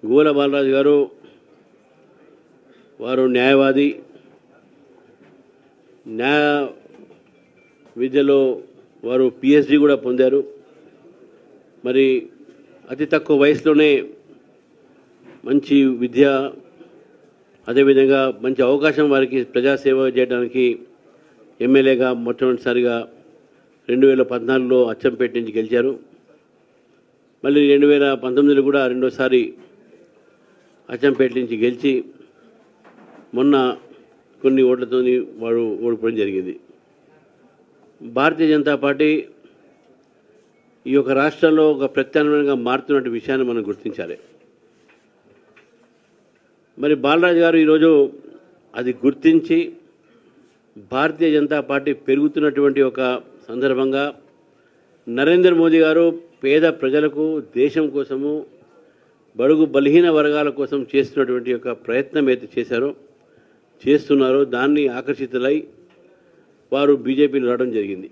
గోల బాలరాజు గారు వారు న్యాయవాది, న్యాయ విద్యలో వారు పిహెచ్డి కూడా పొందారు. మరి అతి తక్కువ వయసులోనే మంచి విద్య, అదేవిధంగా మంచి అవకాశం వారికి ప్రజాసేవ చేయడానికి ఎమ్మెల్యేగా మొట్టమొదటిసారిగా 2014లో అచ్చంపేట నుంచి గెలిచారు. మళ్ళీ 2019లో కూడా రెండోసారి అచ్చంపేట నుంచి గెలిచి మొన్న కొన్ని ఓట్లతో వారు ఓడిపోవడం జరిగింది. భారతీయ జనతా పార్టీ ఈ యొక్క రాష్ట్రంలో ఒక ప్రత్యామ్నాయంగా మారుతున్న విషయాన్ని మనం గుర్తించాలి. మరి బాలరాజు గారు ఈరోజు అది గుర్తించి భారతీయ జనతా పార్టీ పెరుగుతున్నటువంటి ఒక సందర్భంగా నరేంద్ర మోదీ గారు పేద ప్రజలకు, దేశం కోసము, బడుగు బలహీన వర్గాల కోసం చేస్తున్నటువంటి ఒక ప్రయత్నం అయితే చేస్తున్నారో దాన్ని ఆకర్షితులై వారు బీజేపీలో రావడం జరిగింది.